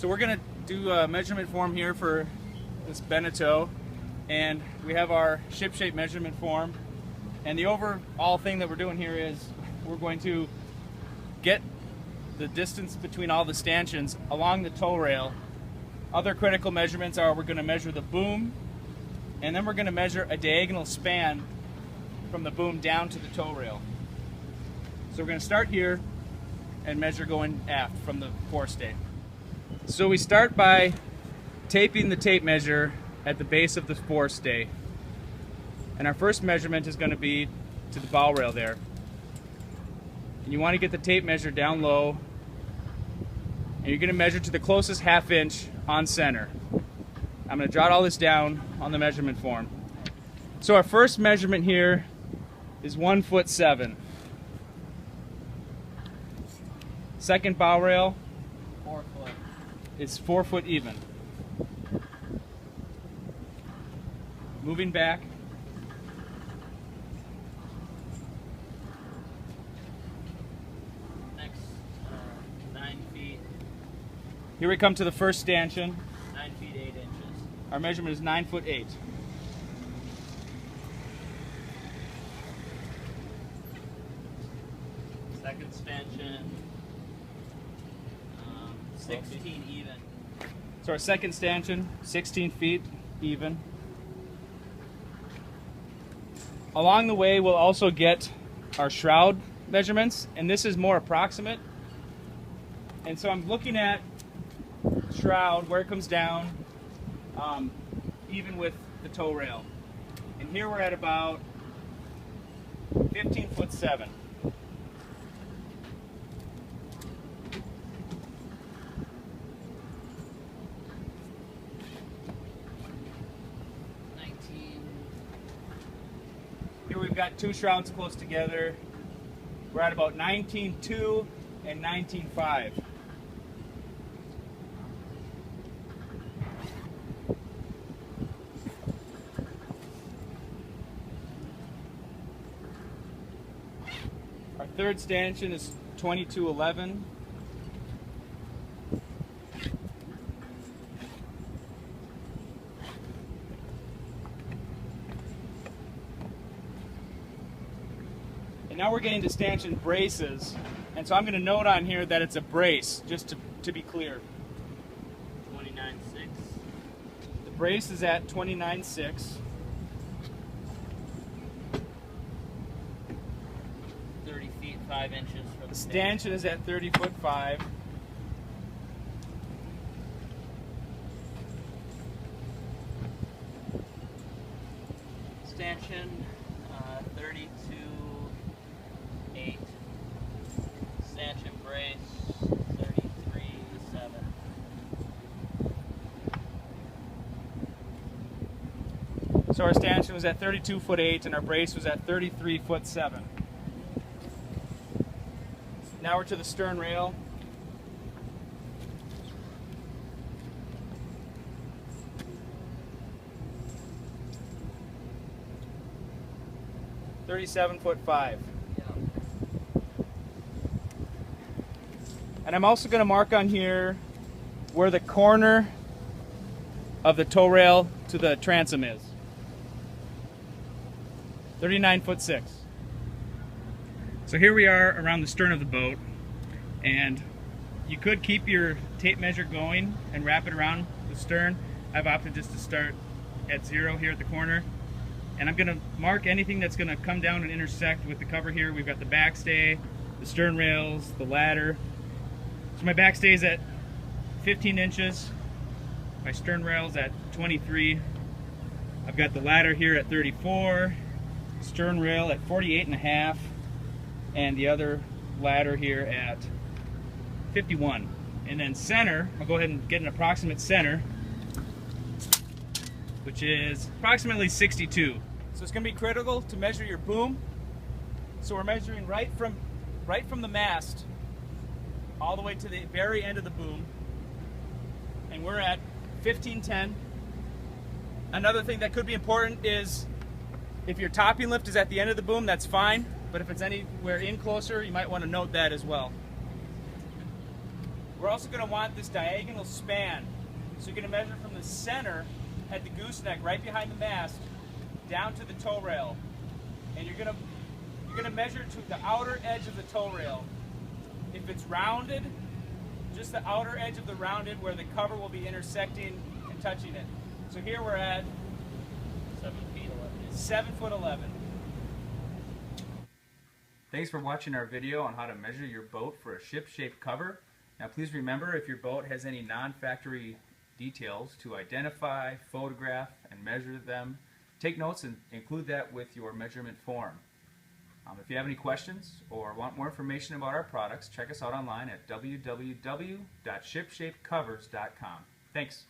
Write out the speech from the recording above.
So we're going to do a measurement form here for this Beneteau, and we have our ship shape measurement form. And the overall thing that we're doing here is we're going to get the distance between all the stanchions along the tow rail. Other critical measurements are we're going to measure the boom, and then we're going to measure a diagonal span from the boom down to the tow rail. So we're going to start here and measure going aft from the forestay. So we start by taping the tape measure at the base of the forestay. And our first measurement is going to be to the bow rail there. And you want to get the tape measure down low, and you're going to measure to the closest ½ inch on center. I'm going to jot all this down on the measurement form. So our first measurement here is 1'7". Second bow rail 4 foot. is 4 foot even. Moving back. Next 9 feet. Here we come to the first stanchion. 9 feet 8 inches. Our measurement is 9'8". Second stanchion. 16 even. So our second stanchion, 16 feet even. Along the way, we'll also get our shroud measurements, and this is more approximate. And so I'm looking at shroud, where it comes down, even with the tow rail. And here we're at about 15'7". Here we've got two shrouds close together. We're at about 19.2 and 19.5. Our third stanchion is 22.11. And now we're getting to stanchion braces, and so I'm going to note on here that it's a brace, just to be clear. 29.6. The brace is at 29.6. 30 feet 5 inches for The stanchion is at 30'5". Stanchion 32.8. Stanchion brace 33.7. So our stanchion was at 32'8", and our brace was at 33'7". Now we're to the stern rail. (37'5". And I'm also going to mark on here where the corner of the tow rail to the transom is. 39'6". So here we are around the stern of the boat, and you could keep your tape measure going and wrap it around the stern. I've opted just to start at 0 here at the corner, and I'm going to mark anything that's going to come down and intersect with the cover here. We've got the backstay, the stern rails, the ladder. So my backstay is at 15 inches, my stern rail's at 23. I've got the ladder here at 34, stern rail at 48.5, and the other ladder here at 51. And then center, I'll go ahead and get an approximate center, which is approximately 62. So it's going to be critical to measure your boom. So we're measuring right from the mast all the way to the very end of the boom, and we're at 15'10". Another thing that could be important is if your topping lift is at the end of the boom, that's fine, but if it's anywhere in closer, you might want to note that as well. We're We're also going to want this diagonal span. So you're going to measure from the center at the gooseneck, right behind the mast, down to the tow rail. And you're going to measure to the outer edge of the tow rail. If it's rounded, just the outer edge of the rounded where the cover will be intersecting and touching it. So here we're at 7 feet 11. 7'11". Thanks for watching our video on how to measure your boat for a ship-shaped cover. Now please remember, if your boat has any non-factory details, to identify, photograph, and measure them. Take notes and include that with your measurement form. If you have any questions or want more information about our products, check us out online at www.shipshapedcovers.com. Thanks.